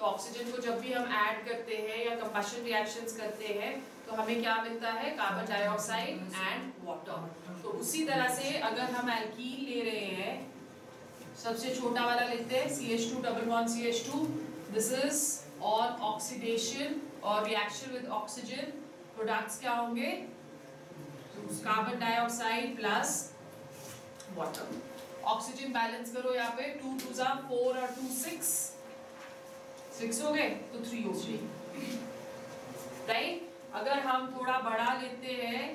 तो ऑक्सीजन को जब भी हम ऐड करते हैं या कंबशन रिएक्शंस करते हैं तो हमें क्या मिलता है, कार्बन डाइऑक्साइड एंड वाटर। तो उसी तरह से अगर हम एल्कीन ले रहे हैं, सबसे छोटा वाला लेते हैं CH2 double bond CH2, this is on oxidation और रिएक्शन विद ऑक्सीजन, प्रोडक्ट्स क्या होंगे, carbon dioxide plus water. Oxygen balance करो यहाँ पे, 2 2 जा 4 और 2 6 हो गए, तो 3 हो गई, राइट। अगर हम थोड़ा बड़ा लेते हैं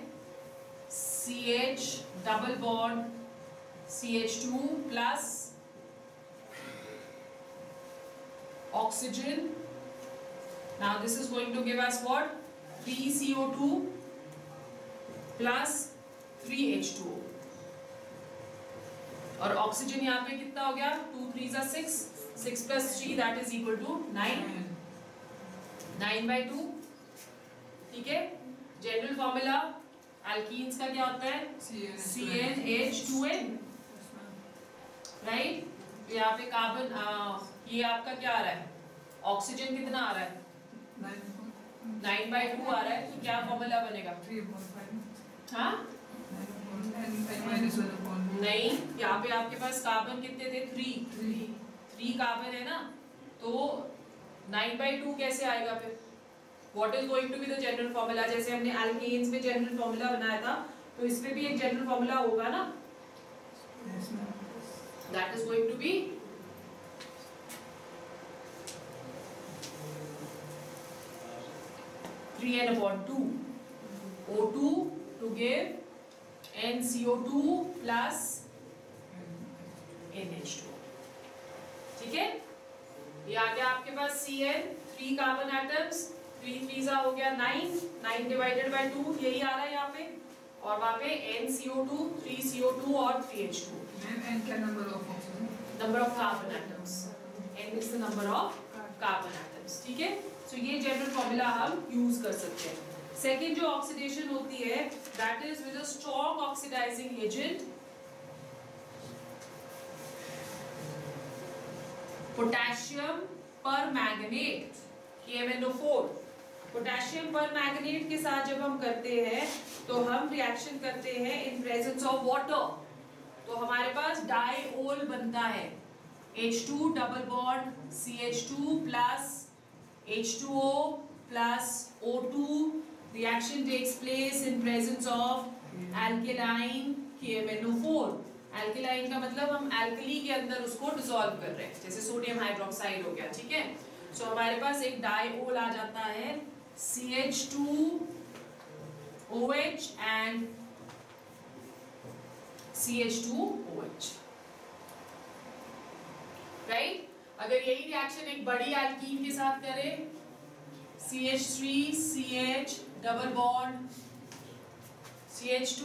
CH double bond CH2 plus oxygen, now this is going to give us what, 3CO2 plus 3H2O, और ऑक्सीजन यहाँ पे कितना हो गया, 2 3 जा 6, 6 plus 3 that is equal to 9, 9/2, ठीक है। जनरल फॉर्मूला एल्कीन्स का क्या होता है, CnH2n, राइट। तो यहाँ पे कार्बन ये आपका क्या आ रहा है, ऑक्सीजन कितना आ रहा है, 9/2 आ रहा है, तो क्या फॉर्मूला बनेगा, 3/5, हाँ नहीं, यहाँ पे आपके पास कार्बन कितने थे, 3 कार्बन है ना, तो 9/2 कैसे आएगा फिर, what is going to be the general formula, जैसे हमने एल्केन्स में जनरल फॉर्मूला बनाया था तो इसमें भी एक जनरल फॉर्मूला होगा ना, that is going to be (3n/2) O2 to give NCO2 plus NH2, ठीक है। ये आ गया आपके पास Cn, 3 कार्बन एटम्स, 3 3 हो गया 9 डिवाइडेड बाय 2, यही आ रहा है यहाँ पे, और वहाँ पे NCO2, 3CO2 और 3H2। And क्या number of oxygen, number of carbon atoms, N is the number of carbon atoms, ठीक है। तो ये जनरल फॉर्मूला हम यूज कर सकते हैं। सेकेंड जो ऑक्सीडेशन होती है that is with a strong oxidising agent, potassium permanganate KMnO4। Potassium permanganate के साथ जब हम करते हैं तो हम रिएक्शन करते हैं इन प्रेजेंस ऑफ वाटर, तो हमारे पास डाइओल बनता है, H2 double bond CH2 plus H2O plus O2, reaction takes place in presence of alkaline KMnO4। alkaline का मतलब हम alkali के अंदर उसको डिसॉल्व कर रहे हैं, जैसे सोडियम हाइड्रोक्साइड हो गया, ठीक है। सो हमारे पास एक डाइओल आ जाता है CH2OH and CH2OH, राइट। अगर यही रिएक्शन एक बड़ी एल्कीन के साथ करें, CH3CH double bond CH2,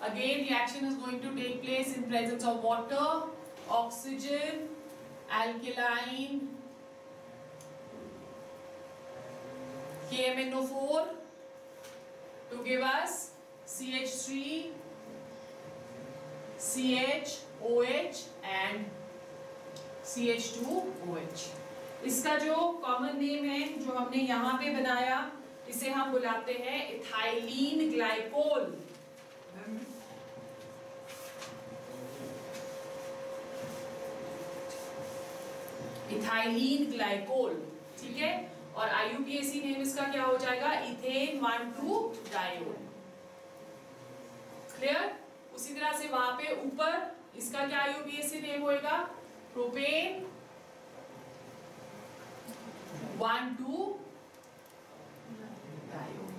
again reaction is going to take place in presence of water, oxygen, alkaline KMnO4 to give us CH3 CHOH and CH2OH। इसका जो common name है जो हमने यहाँ पे बनाया, इसे हम बुलाते हैं इथाइलीन ग्लाइकोल। इथाइलीन ग्लाइकोल, ठीक है। और IUPAC नेम इसका क्या हो जाएगा, इथेन 1,2-डायोल, क्लियर। उसी तरह से वहां पे ऊपर इसका क्या IUPAC नेम होएगा, प्रोपेन 1,2-डायोल,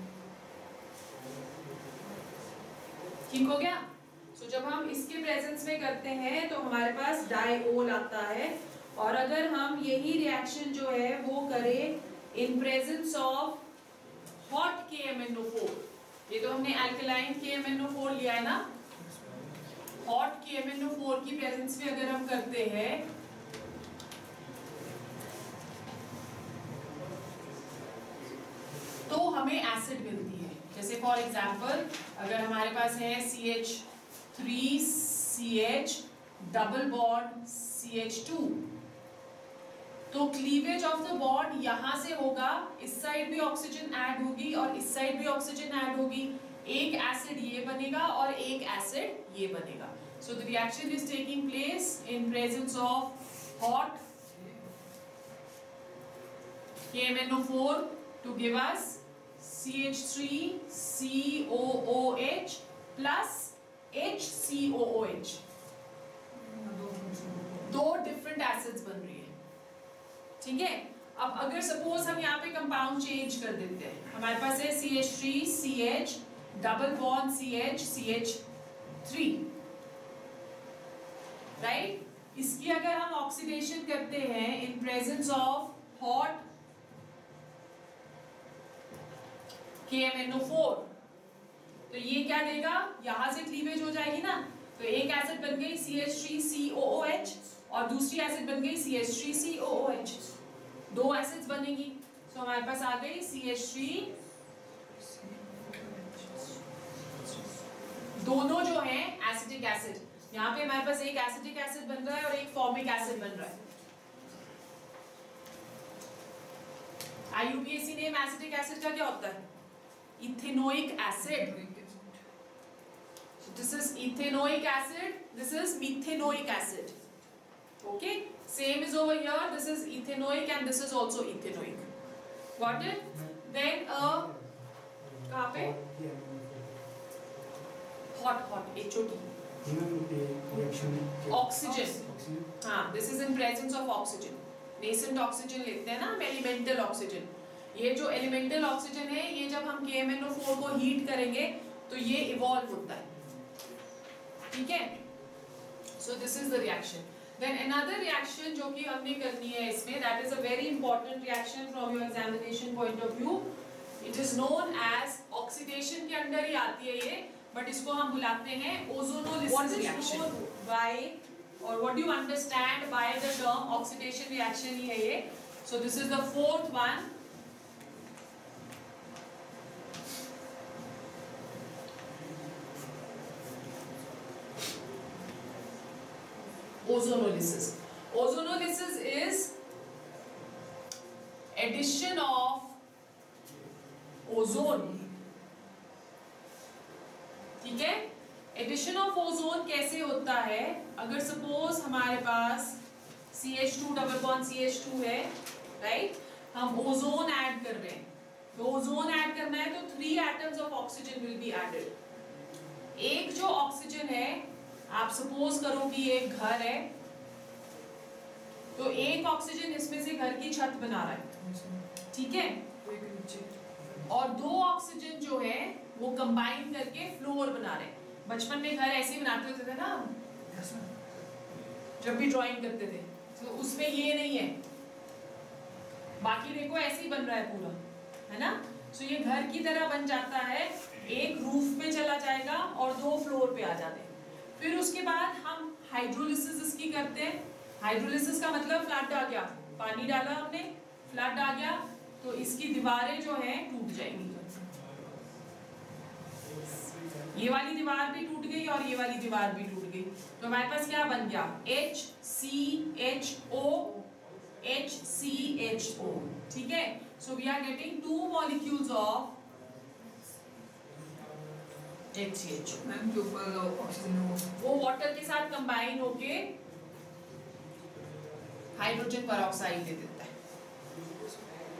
ठीक हो गया। सो जब हम इसके प्रेजेंस में करते हैं तो हमारे पास डाइओल आता है, और अगर हम यही रिएक्शन जो है वो करें in presence of hot KMnO4, ये तो हमने अल्कलाइन KMnO4 लिया है ना, हॉट KMnO4 की प्रेजेंस में अगर हम करते हैं तो हमें एसिड मिलती है। जैसे फॉर एग्जांपल अगर हमारे पास है CH3CH डबल बॉन्ड CH2, तो क्लीवेज ऑफ द बॉन्ड यहां से होगा, इस साइड भी ऑक्सीजन ऐड होगी और इस साइड भी ऑक्सीजन ऐड होगी, एक एसिड ये बनेगा और एक एसिड ये बनेगा. So the reaction is taking place in presence of hot KMnO4 to give us CH3 COOH plus HCOOH. दो डिफरेंट एसिड्स बन रही है. ठीक है. अब अगर सपोज हम यहाँ पे कंपाउंड चेंज कर देते हैं, हमारे पास है CH3 CH double bond CH CH3, right. इसकी अगर हम ऑक्सीडेशन करते हैं in presence of hot KMnO4, तो ये क्या देगा, यहां से क्लीवेज हो जाएगी ना. तो एक एसिड बन गई CH3 COOH और दूसरी एसिड बन गई CH3 COOH. दो एसिड्स बनेगी. सो हमारे पास आ गई CH3, दोनों जो है एसिटिक एसिड. यहाँ पे हमारे पास एक एसिटिक एसिड बन रहा है और एक फॉर्मिक एसिड बन रहा है. IUPAC नेम एसिटिक एसिड का क्या होता है? Ethanoic acid. This is ethanoic acid, this is methanoic acid. Okay, same is over here. This is ethanoic and this is also ethanoic. Got it? Then कहाँ पे? Hot HOT. Oxygen. हाँ, this is in presence of oxygen. Nascent oxygen लेते हैं ना हम, elemental oxygen. ये जो elemental oxygen है, ये जब हम KMnO4 को heat करेंगे तो ये evolve होता है. ठीक है. So this is the reaction. Then another reaction जो कि हमने करनी है इसमें, that is a very important reaction from your examination point of view. It is known as oxidation के अंदर ही आती है ये, but इसको हम बुलाते हैं ozonolysis reaction. Why or what do you understand by the term oxidation reaction ही है ये. So this is the fourth one. Ozonolysis. Ozonolysis is addition of ozone. ठीक है. एडिशन ऑफ ओजोन कैसे होता है? अगर सपोज हमारे पास CH2 डबल बॉन्ड CH2 है, राइट. हम ओजोन ऐड कर रहे हैं, तो ओजोन ऐड करना है तो 3 atoms of oxygen will be added. एक जो ऑक्सीजन है, आप सपोज करो कि एक घर है, तो एक ऑक्सीजन इसमें से घर की छत बना रहा है. ठीक है. और दो ऑक्सीजन जो है वो कंबाइन करके फ्लोर बना रहे हैं. बचपन में घर ऐसे ही बनाते होते थे ना, जब भी ड्राइंग करते थे, तो उसमें ये नहीं है. बाकी देखो ऐसे ही बन रहा है पूरा, है ना. सो ये घर की तरह बन जाता है, एक रूफ पे चला जाएगा और 2 फ्लोर पे आ जाते हैं. फिर उसके बाद हम हाइड्रोलिसिस इसकी करते हैं. हाइड्रोलिसिस का मतलब फ्लड आ गया, पानी डाला हमने, फ्लड आ गया, तो इसकी दीवारें जो हैं टूट जाएंगी. ये वाली दीवार भी टूट गई और ये वाली दीवार भी टूट गई. तो हमारे पास क्या बन गया? HCHO HCHO. ठीक है. So we are getting 2 molecules of HCHO. Ma'am जो ऊपर ऑक्सीजन वो वाटर के साथ कंबाइन होके हाइड्रोजन पेरोक्साइड दे देता है.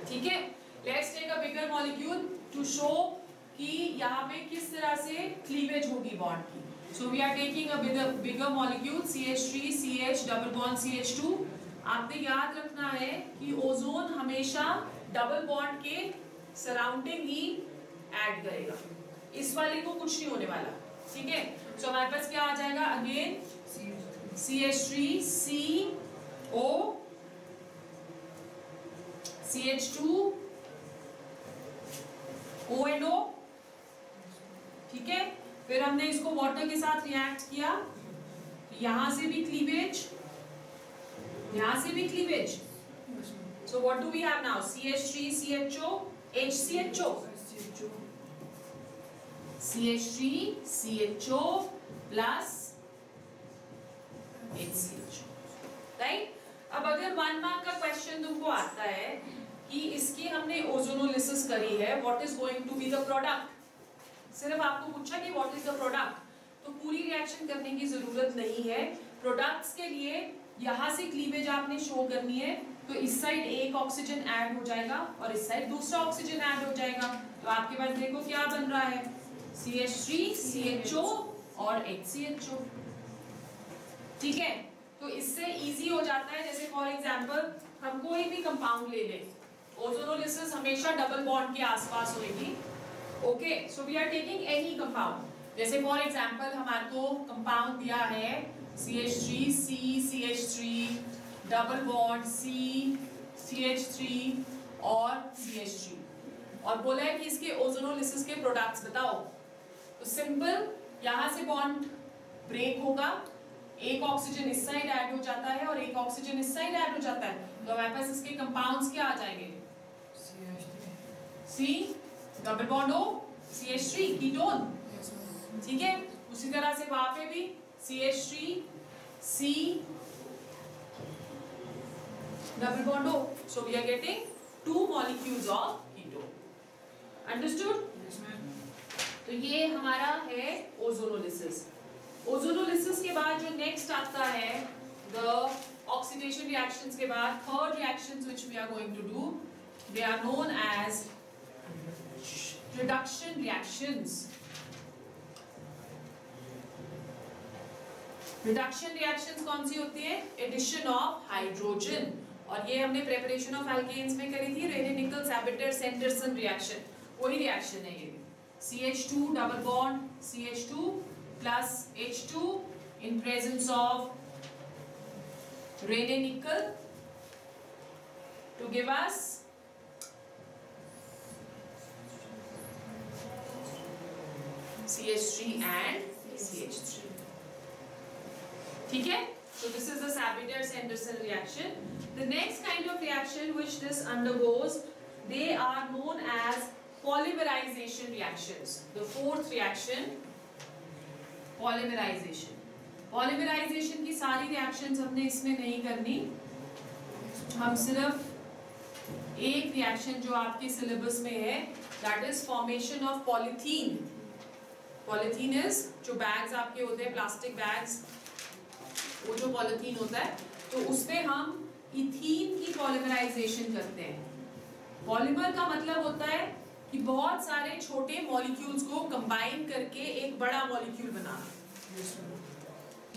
ठीक है. Let's take a bigger molecule to show कि यहाँ पे किस तरह से क्लीवेज होगी बॉन्ड की. So we are taking a bigger molecule CH3 CH double bond CH2. आपने याद रखना है कि ओजोन हमेशा डबल बॉन्ड के सराउंडिंग ही ऐड करेगा. इस वाले को कुछ नहीं होने वाला. ठीक है. सो हमारे पास क्या आ जाएगा? Again CH3 CO CH2 O and O. ठीक है. फिर हमने इसको वाटर के साथ रिएक्ट किया, यहां से भी क्लीवेज, यहां से भी cleavage. So what do we have now? CH3 CHO HCHO. CH3 CHO plus HCHO. Right. अब अगर अगर 1 मार्क का क्वेश्चन तुमको आता है कि इसकी हमने ओजोनोलिसिस करी है, what is going to be the product, सिर्फ आपको पूछा कि व्हाट इज द प्रोडक्ट, तो पूरी रिएक्शन करने की जरूरत नहीं है। प्रोडक्ट्स के लिए यहाँ से क्लीवेज आपने शो करनी है, तो इस साइड एक ऑक्सीजन ऐड हो जाएगा और इस साइड दूसरा ऑक्सीजन ऐड हो जाएगा, तो आपके पास देखो क्या बन रहा है, CH3 CHO और HCHO। ठीक है, तो इससे इजी हो जाता है। जैसे फॉर एग्जांपल हम कोई भी कंपाउंड ले लें, ओजोनोलिसिस हमेशा डबल बॉन्ड के आसपास होगी। Okay, so we are taking any compound, जैसे फॉर एग्जांपल हमारे को कंपाउंड दिया है CH3 C CH3 double bond C CH3 और CH3, और बोला है कि इसके ओजोनोलिसिस के प्रोडक्ट्स बताओ। तो सिंपल, यहाँ से बॉन्ड ब्रेक होगा, एक ऑक्सीजन इस साइड ऐड हो जाता है और एक ऑक्सीजन इस साइड ऐड हो जाता है, तो हमारे पास इसके कंपाउंड्स क्या आ जाएंगे, C double bond O CH3 ketone. ठीक है, उसी तरह से वहां पे भी CH3 C double bond O, so we are getting 2 molecules of ketone. Understood? Yes, ma'am. तो ये हमारा है ओजोनोलिसिस। ओजोनोलिसिस के बाद जो नेक्स्ट आता है, द ऑक्सीडेशन रिएक्शंस के बाद third reactions which we are going to do, they are known as reduction reactions. Reduction reactions कौन सी होती है, एडिशन ऑफ हाइड्रोजन, और ये हमने प्रिपरेशन ऑफ एल्केन्स में करी थी, रेने-निकल सैबिटर सेंडरसन रिएक्शन, वही रिएक्शन है ये। CH2 double bond CH2 plus H2 in presence of रेने-निकल to give us CH3 and CH3. ठीक है, so this is the Sabitter-Sanderson reaction. The next kind of reaction which this undergoes, they are known as polymerization reactions. The fourth reaction, polymerization. Polymerization की सारी reactions हमने इसमें नहीं करनी, हम सिर्फ एक reaction जो आपके syllabus में है, that is formation of polythene. Polythene is जो bags आपके होते हैं, plastic bags, वो जो पॉलीथीन होता है, तो उसमें हम इथीन की पॉलीमराइजेशन करते हैं। पॉलीमर का मतलब होता है कि बहुत सारे छोटे मॉलिक्यूल्स को कंबाइन करके एक बड़ा मॉलिक्यूल बनाना,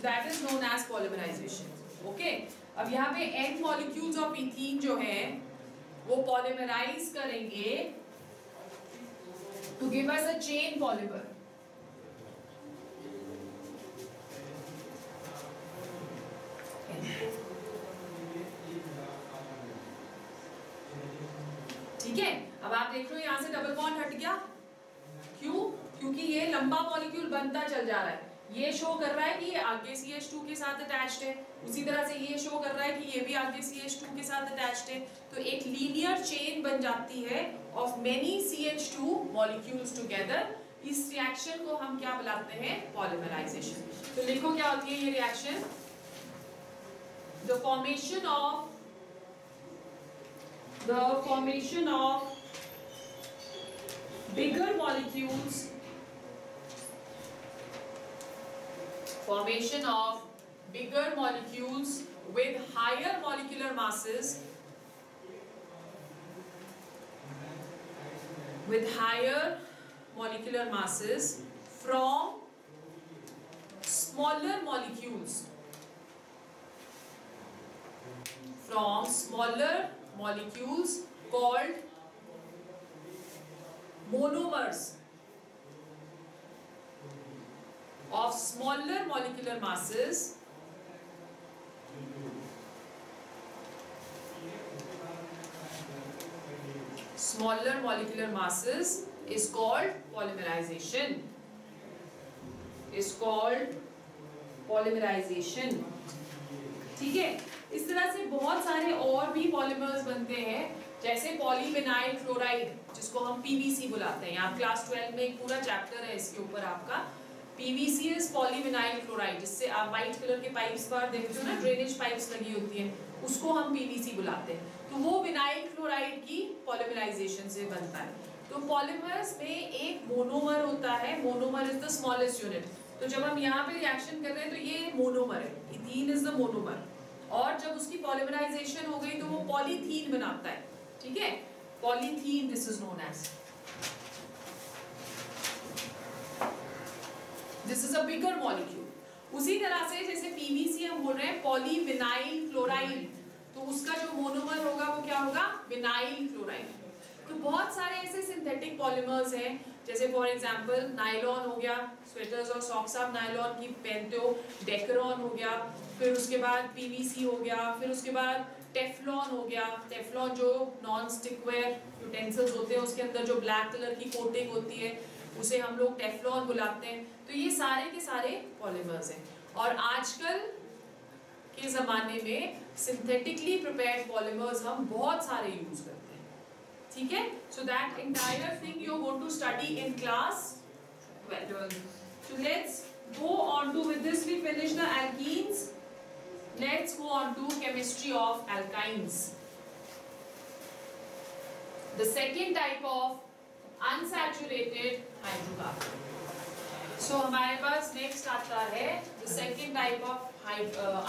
that is known as polymerisation. Okay, अब यहाँ पे n मॉलिक्यूल्स ऑफ इथीन जो है वो पॉलीमराइज करेंगे to give us a chain polymer. ठीक है, अब आप देख रहे हो यहाँ से डबल बॉन्ड हट गया, क्यों? क्योंकि ये लंबा मॉलिक्यूल बनता चल जा रहा है, ये शो कर रहा है कि ये आगे CH2 के साथ अटैच्ड है, उसी तरह से ये शो कर रहा है कि ये भी आगे CH2 के साथ अटैच्ड है, तो एक लीनियर चेन बन जाती है of many CH2 molecules together. इस रिएक्शन को हम क्या बुलाते हैं, पॉलीमराइजेशन। तो लिखो क्या होती है ये reaction, the formation of bigger molecules, with higher molecular masses, from smaller molecules called monomers of smaller molecular masses is called polymerization. ठीक है, इस तरह से बहुत सारे और भी पॉलीमर्स बनते हैं, जैसे पॉलीविनाइल क्लोराइड जिसको हम PVC बुलाते हैं। आप क्लास 12 में एक पूरा चैप्टर है इसके ऊपर आपका, PVC इज पॉलीविनाइल क्लोराइड, जिससे आप व्हाइट कलर के पाइप्स बाहर देखते हो ना, ड्रेनेज पाइप्स लगी होती हैं, उसको हम PVC बुलाते हैं। तो वो विनाइल क्लोराइड की पॉलीमराइजेशन से बनता है। तो पॉलीमर्स में एक मोनोमर होता है, monomer is the smallest unit. तो जब हम यहाँ पे रिएक्शन कर रहे हैं तो ये मोनोमर है, इथीन इज द मोनोमर, और जब उसकी पॉलीमराइजेशन हो गई तो वो पॉलीथीन बनाता है, ठीक है, polythene this is known as, this is a bigger molecule. उसी तरह से जैसे पीवीसी हम बोल रहे हैं पॉलीविनाइल क्लोराइड, तो उसका जो मोनोमर होगा वो क्या होगा, विनाइल क्लोराइड। तो बहुत सारे ऐसे सिंथेटिक पॉलीमर्स हैं, जैसे फॉर एग्जांपल नायलॉन हो गया, स्वेटर्स और सॉक्स आप नायलॉन की पहनते हो, डेकरॉन हो गया, फिर उसके बाद पीवीसी हो गया, फिर उसके बाद टेफ्लॉन हो गया। टेफ्लॉन जो नॉन स्टिकवेयर यूटेंसिल्स होते हैं उसके अंदर जो ब्लैक कलर की कोटिंग होती है उसे हम लोग टेफ्लॉन बुलाते हैं। तो ये सारे के सारे पॉलीमर्स हैं, और आजकल के ज़माने में सिंथेटिकली प्रिपेयर्ड पॉलीमर्स हम बहुत सारे यूज करते हैं, ठीक है। So that entire thing you are going to study in class 12. So let's go on to, with this we finish the alkenes. Let's go on to chemistry of alkynes. The second type of unsaturated hydrocarbon. So हमारे पास next आता है the second type of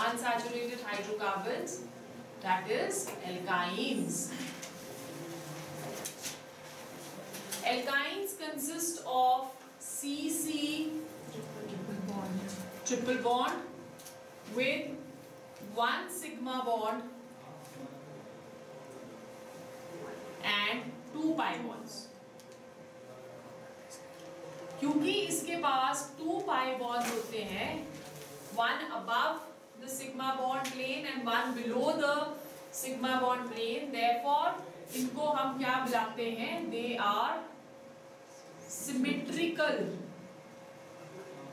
unsaturated hydrocarbons, that is alkynes. Alkynes consist of CC triple bond with one sigma bond and two pi bonds. क्योंकि इसके पास 2 pi bond होते हैं, one above the sigma bond plane and one below the sigma bond plane, therefore इनको हम क्या बुलाते हैं, they are symmetrical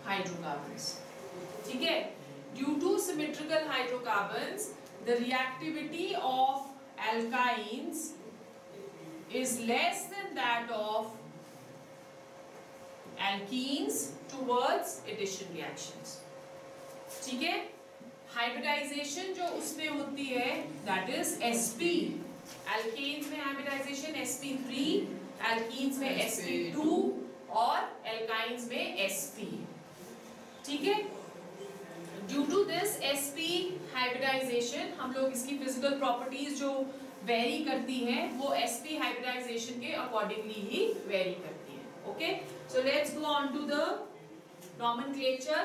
hydrocarbons, ठीक है। Due to symmetrical hydrocarbons, the reactivity of alkynes is less than that of alkenes towards addition reactions, ठीक है। Hybridisation जो उसमें होती है that is sp, alkenes में हाइब्रिडाइजेशन sp3, alkenes में sp2 और alkynes में sp, ठीक है। Due to this sp hybridisation हम लोग इसकी फिजिकल प्रॉपर्टीज जो वेरी करती हैं वो sp हाइब्रिडाइजेशन के अकॉर्डिंगली ही वेरी करती हैं, okay. So let's go on to the nomenclature.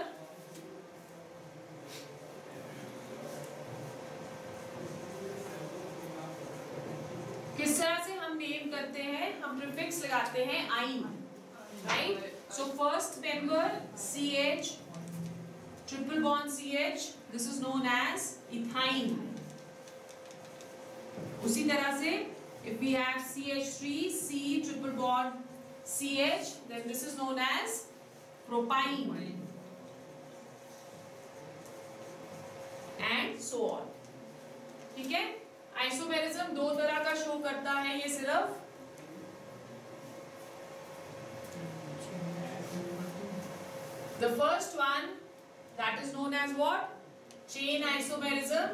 किस तरह से हम नेम करते हैं, हम प्रीफिक्स लगाते हैं आइन, right. So first member CH triple bond CH, this is known as ethyne. उसी तरह से if we have CH3 C triple bond CH, then this is known as propyne and so on, ठीक है। Isomerism दो तरह का show करता है ये सिर्फ, the first one that is known as what, chain isomerism,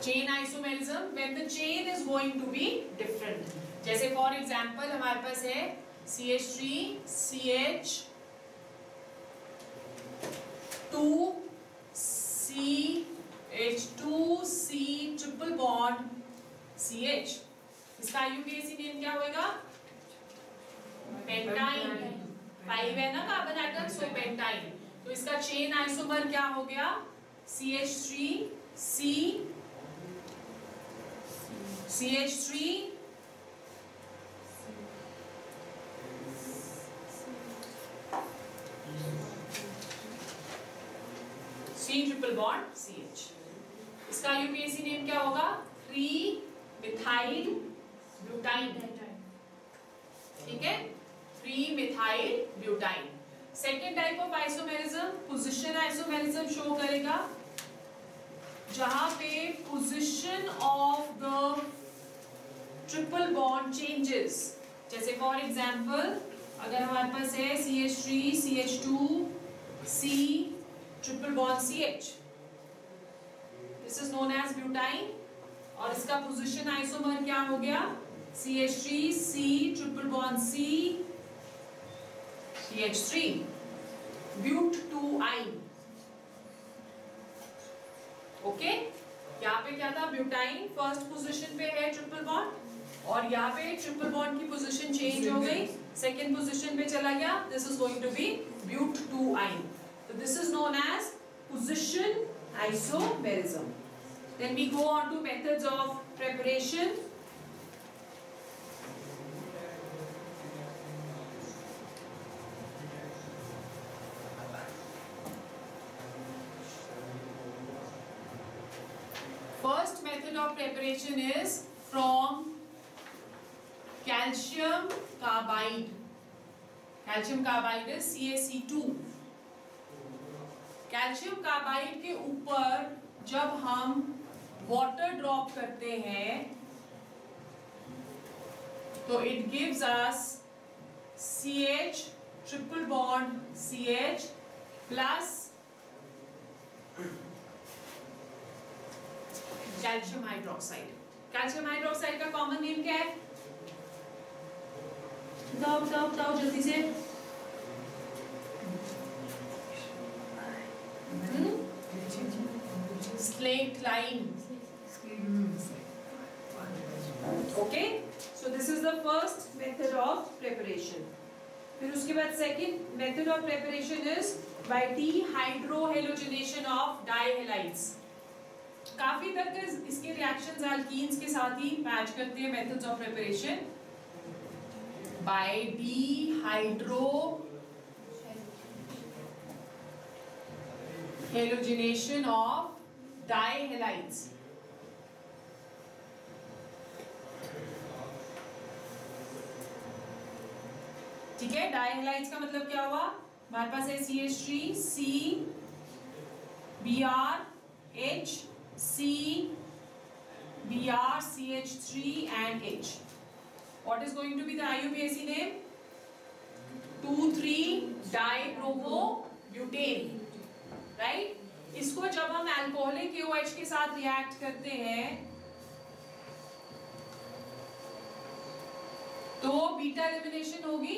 chain isomerism when the chain is going to be different. जैसे for example हमारे पास है CH3 CH 2 CH2 C triple bond CH, इसका IUPAC नेम क्या होगा, pentyne, 5 है ना carbon atom, सो pentyne. तो इसका चेन आइसोमर क्या हो गया, CH3 C CH3 C triple bond CH, इसका IUPAC नेम क्या होगा, 3 मिथाइल ब्यूटाइन, ठीक है, 3 methyl butyne. Second type of isomerism position isomerism show करेगा, जहां पे position of the triple bond changes, जैसे फॉर एग्जांपल अगर हमारे पास है CH3 CH2 C triple bond CH, this is known as butyne, और इसका पोजीशन आइसोमर क्या हो गया, CH3 C triple bond C CH3 but 2-ine। Okay, यहाँ पे क्या था, ब्यूटाइन फर्स्ट पोजीशन पे है ट्रिपल बॉन्ड, और यहाँ पे ट्रिपल बॉन्ड की पोजीशन चेंज हो गई, सेकेंड पोजीशन पे चला गया, this is going to be but 2-ine। तो this is known as position isomerism. Then we go on to methods of preparation. First method of preparation is from calcium carbide. Calcium carbide is CaC2. Calcium carbide के ऊपर जब हम water drop करते हैं तो it gives us CH triple bond CH plus calcium hydroxide. Calcium hydroxide का common name क्या है, बताओ बताओ बताओ जल्दी से। Slaked lime. Okay, so this is the first method of preparation. फिर उसके बाद second method of preparation is by dehydrohalogenation of dihalides. काफी तक इसके reactions alkenes के साथ ही मैच करते हैं methods of preparation. By dehydrohalogenation of dihalides. ठीक है, डाइहलाइड्स का मतलब क्या हुआ, हमारे पास है CH3 C Br H C Br CH3 and H. What is going to be the IUPAC name? 2,3-dibromobutane, right? इसको जब हम अल्कोहलिक OH के साथ रिएक्ट करते हैं तो बीटा एलिमिनेशन होगी,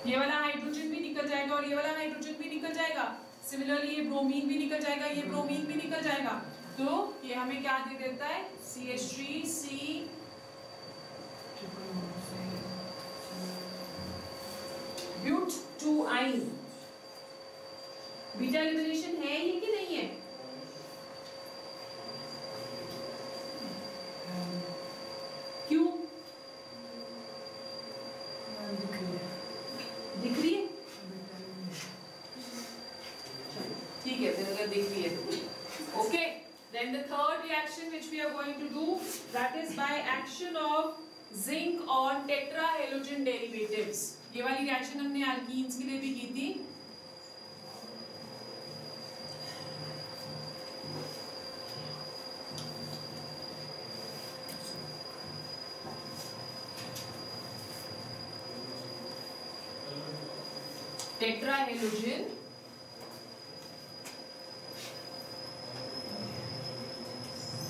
ये वाला हाइड्रोजन भी निकल जाएगा और ये वाला हाइड्रोजन भी निकल जाएगा, सिमिलरली ये ब्रोमीन भी निकल जाएगा, ये ब्रोमीन भी निकल जाएगा, तो ये हमें क्या दे देता है, CH3 C ब्यूट 2-ine। Beta elimination है ये कि नहीं है, क्यों दिख रही है, ठीक है, फिर अगर दिख रही है तो okay. Then the third reaction which we are going to do, that is by action of zinc on tetrahalogen derivatives. ये वाली रिएक्शन हमने अल्कीन्स के लिए भी की थी। टेट्राहेलोजन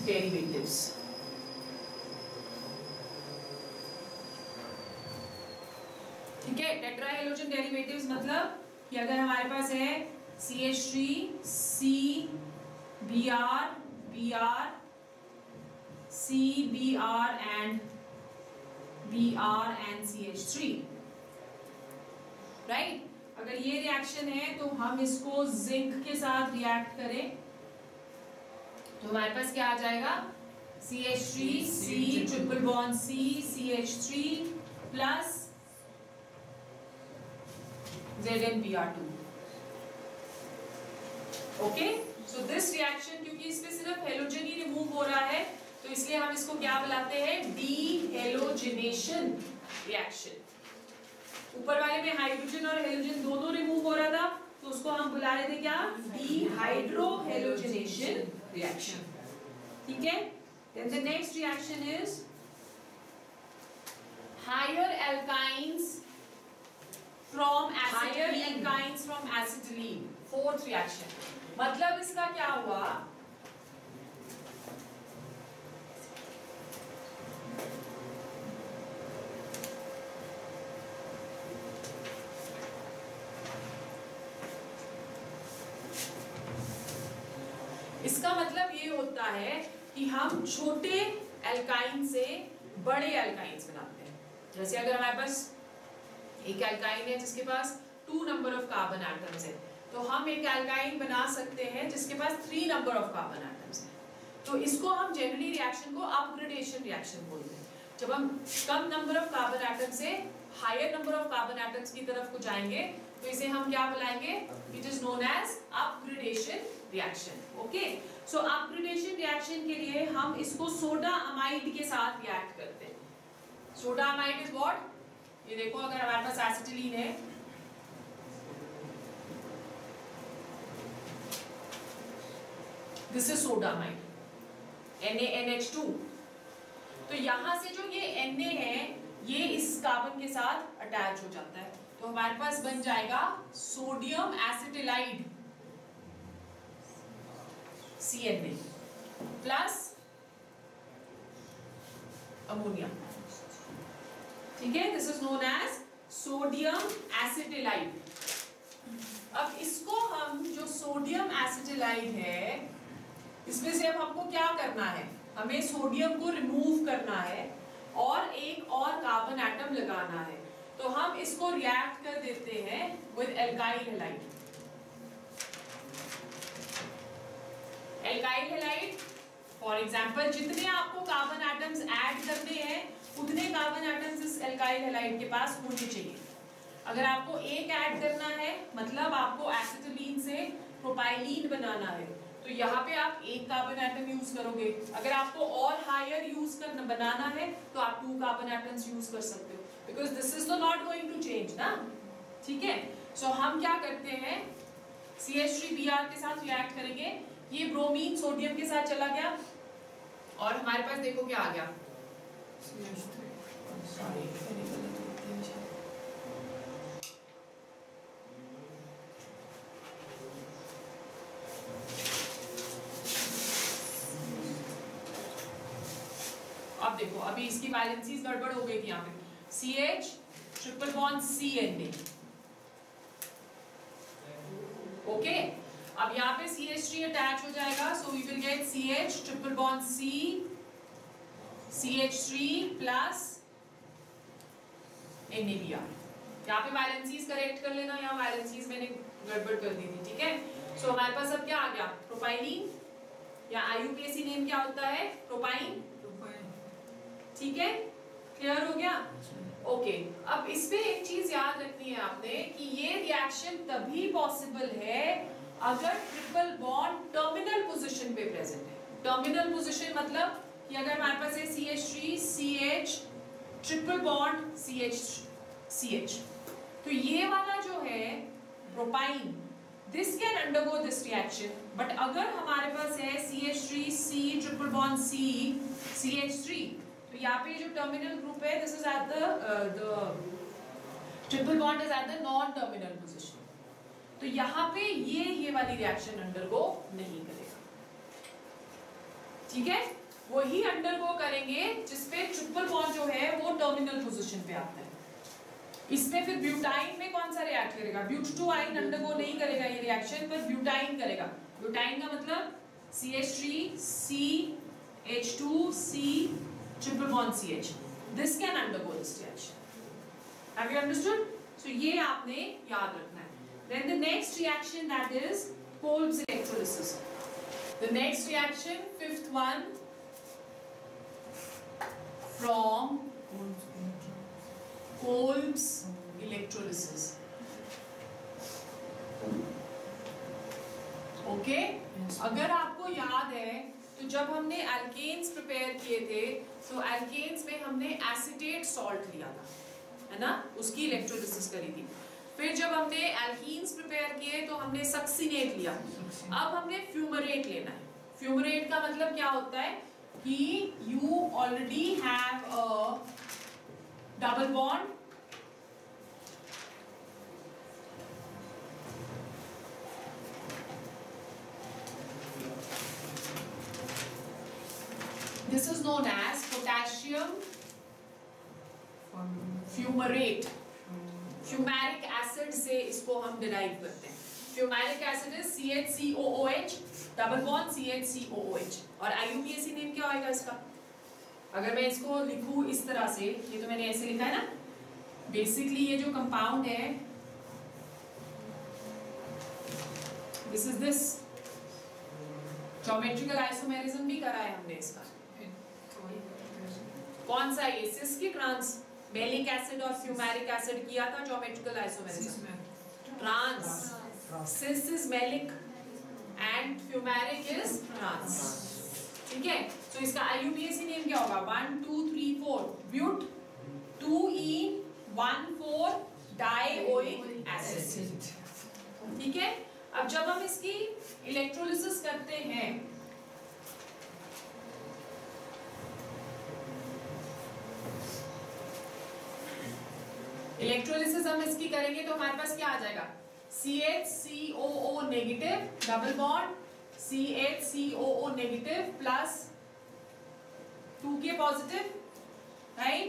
डेरिवेटिव्स, ठीक है। टेट्राहेलोजन डेरिवेटिव्स मतलब कि अगर हमारे पास है CH3 C Br Br C Br and CH3, right. अगर ये रिएक्शन है तो हम इसको जिंक के साथ रिएक्ट करें तो हमारे पास क्या आ जाएगा, CH3 C triple bond C CH3 plus ZnBr2। Okay, so this reaction क्योंकि इसमें सिर्फ हेलोजन ही रिमूव हो रहा है तो इसलिए हम इसको क्या बुलाते हैं, डीहेलोजिनेशन रिएक्शन। ऊपर वाले में हाइड्रोजन और हेलोजन दोनों रिमूव हो रहा था तो उसको हम बुला रहे थे क्या, डीहाइड्रोहेलोजिनेशन रिएक्शन। ठीक है। Then the next reaction is higher alkynes from acetylene. Fourth reaction. मतलब इसका क्या हुआ, इसका मतलब ये होता है कि हम छोटे एल्काइन से बड़े एल्काइंस बनाते हैं। जैसे अगर हमारे पास एक एल्काइन है जिसके पास 2 नंबर ऑफ कार्बन एटम्स है, तो हम एक एल्काइन बना सकते हैं जिसके पास 3 नंबर ऑफ कार्बन एटम्स है। तो इसको हम जनरली रिएक्शन को अपग्रेडेशन रिएक्शन बोलते हैं। जब हम कम नंबर ऑफ कार्बन एटम से higher number of carbon atoms की तरफ को जाएंगे तो इसे हम क्या बुलाएंगे, it is known as upgradation reaction. Okay, so upgradation reaction के लिए हम इसको सोडा अमाइड के साथ रिएक्ट करते हैं। सोडा अमाइड इज व्हाट, ये देखो अगर हमारे पास एसिटिलीन है, this is soda amide, NaNH2। तो यहां से जो ये Na है ये इस कार्बन के साथ अटैच हो जाता है, तो हमारे पास बन जाएगा sodium acetylide CNA plus ammonia. ठीक है, this is known as sodium acetylide. अब इसको हम जो सोडियम एसिटिलाइड है इसमें से अब हमको क्या करना है, हमें सोडियम को रिमूव करना है और एक और कार्बन एटम लगाना है। तो हम इसको रिएक्ट कर देते हैं with alkyl halide. Alkyl halide for example जितने आपको कार्बन एटम्स ऐड करने हैं उतने कार्बन एटम्स इस एल्काइल हैलाइड के पास होने चाहिए। अगर आपको एक ऐड करना है मतलब आपको एसिटिलीन से प्रोपाइलीन बनाना है, तो यहाँ पे आप एक कार्बन एटम यूज करोगे। अगर आपको और हायर यूज करना बनाना है तो आप 2 कार्बन एटम्स यूज कर सकते हो, बिकॉज दिस इज तो नॉट गोइंग टू चेंज ना। ठीक है, सो हम क्या करते हैं, CH3Br के साथ रिएक्ट करेंगे, ये ब्रोमीन सोडियम के साथ चला गया और हमारे पास देखो क्या आ गया, अब देखो अभी इसकी वैलेंसीज गड़बड़ हो गई थी यहाँ पे, CH triple bond CNA। Okay, अब यहाँ पे CH3 अटैच हो जाएगा, so we will get CH triple bond C CH3 plus NaBr। यहाँ पे वैलेंसीज करेक्ट कर लेना, यहाँ वैलेंसीज मैंने गड़बड़ कर दी थी। ठीक है, सो हमारे पास अब क्या आ गया, प्रोपाइलीन या IUPAC नेम क्या होता है, प्रोपाइन। ठीक है, क्लियर हो गया। ओके, अब इस पे एक चीज याद रखनी है आपने कि ये रिएक्शन तभी पॉसिबल है अगर ट्रिपल बॉन्ड टर्मिनल पोजीशन पे प्रेजेंट है। टर्मिनल पोजीशन मतलब कि अगर हमारे पास है CH3 CH triple bond CH, तो ये वाला जो है propyne, this can undergo this reaction. But अगर हमारे पास है CH3 C triple bond C CH3, तो यहाँ पे जो टर्मिनल ग्रुप है this is at the triple bond is at the non terminal position, तो यहाँ पे ये वाली रिएक्शन अंडरगो नहीं करेगा। ठीक है, वही अंडरगो करेंगे जिसपे ट्रिपल बॉन्ड जो है वो टर्मिनल पोजीशन पे आता है। इसमें फिर ब्यूटाइन में कौन सा रिएक्ट करेगा, ब्यूट2आइन अंडरगो नहीं करेगा ये रिएक्शन, पर ब्यूटाइन करेगा। ब्यूटाइन का मतलब CH3 C H2 C triple bond CH, this can undergo this reaction. Have you understood? So ये आपने याद रखना है। Then the next reaction, that is Kolb's electrolysis. The next reaction, fifth one, from Kolb's electrolysis. Okay? अगर आपको याद है तो जब हमने एल्केन्स प्रिपेयर किए थे तो एल्केन्स में हमने एसिटेट सॉल्ट लिया था, है ना, उसकी इलेक्ट्रोलिसिस करी थी। फिर जब हमने एल्कीन्स प्रिपेयर किए तो हमने सक्सिनेट लिया। अब हमने फ्यूमरेट लेना है। फ्यूमरेट का मतलब क्या होता है कि you already have a double bond this is known as potassium fumarate. Fumaric acid से इसको हम डिराइव करते हैं. Fumaric acid is CH3COOH double bond CH3COOH. और IUPAC नेम क्या होगा इसका? अगर मैं इसको लिखूं इस तरह से, ये तो मैंने ऐसे लिखा है ना, बेसिकली ये जो कंपाउंड है this is this. Geometrical isomerism भी करा है हमने इसका. कौन सा ये सिस की ट्रांस? मेलिक एसिड और फ्यूमैरिक एसिड किया था geometrical isomerism. Trans. Cis is maleic and fumaric is trans. ठीक है. तो इसका IUPAC नेम क्या होगा? 1 2 3 4 ब्यूट 2E14 डाइओइक एसिड. ठीक है. अब जब हम इसकी इलेक्ट्रोलिसिस करते हैं इलेक्ट्रोलिसिस हम इसकी करेंगे तो हमारे पास क्या आ जाएगा? CHCOO negative double bond CHCOO negative plus 2K positive, right?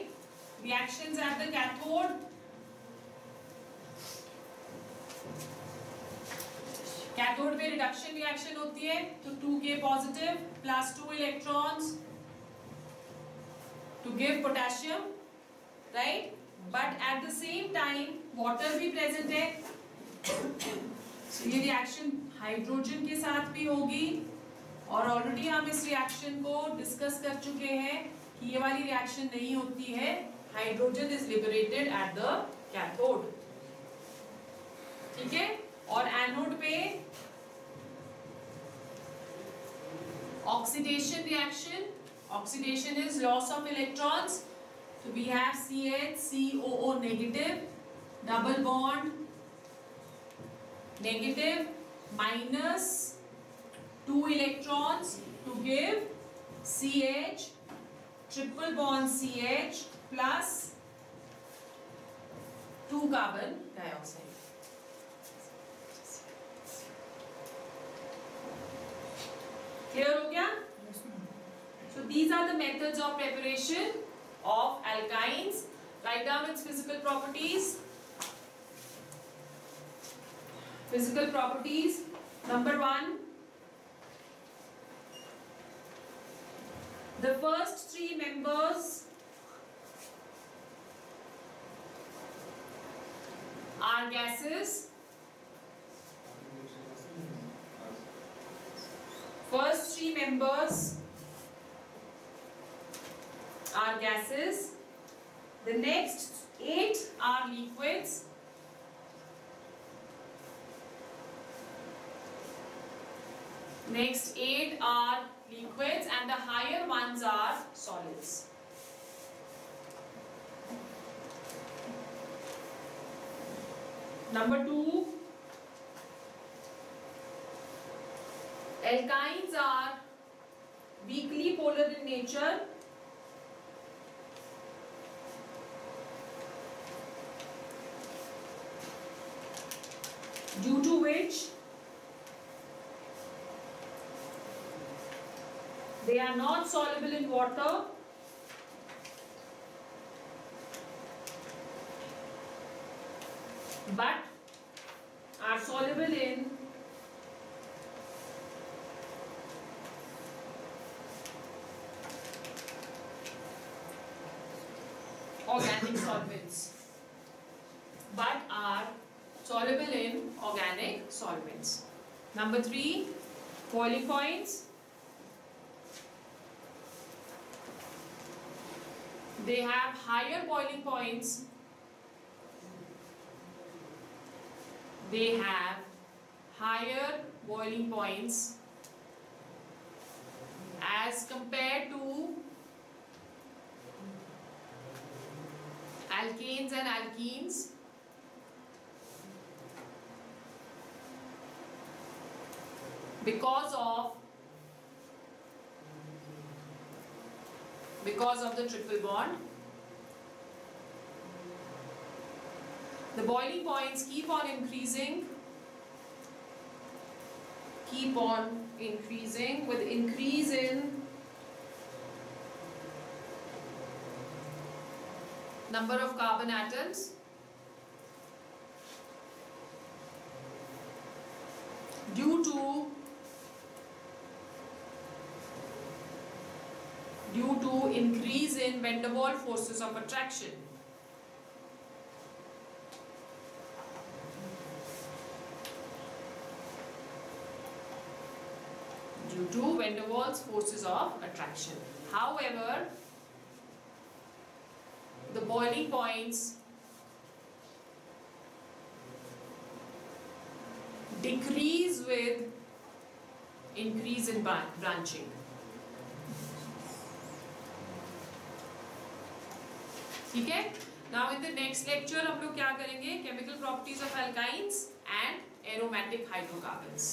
Reactions at the cathode. Cathode पे रिडक्शन रिएक्शन होती है तो 2K positive plus 2 electrons to give potassium, right? But at the same time water भी present है. ये reaction hydrogen के साथ भी होगी और ऑलरेडी हम इस रिएक्शन को डिस्कस कर चुके हैं कि ये वाली रिएक्शन नहीं होती है. Hydrogen is liberated at the cathode. ठीक है. और एनोड पे oxidation reaction. Oxidation is loss of electrons. So we have CHCOO negative double bond negative minus 2 electrons to give CH triple bond CH plus 2 carbon dioxide. Clear हो गया? So these are the methods of preparation of alkynes. Write down its physical properties. Physical properties. Number 1. The first 3 members are gases. First 3 members are gases. The next 8 are liquids. Next 8 are liquids and the higher ones are solids. Number 2, alkynes are weakly polar in nature. Due to which they are not soluble in water but are soluble in organic solvents. But are soluble in organic solvents. Number 3, boiling points. They have higher boiling points. They have higher boiling points as compared to alkanes and alkenes. Because of because of the triple bond. The boiling points keep on increasing with increase in number of carbon atoms. Due to increase in van der Waals forces of attraction. Due to van der Waals forces of attraction. However, the boiling points decrease with increase in branching. ठीक है? Now in the next lecture हम लोग क्या करेंगे? Chemical properties of alkynes and aromatic hydrocarbons.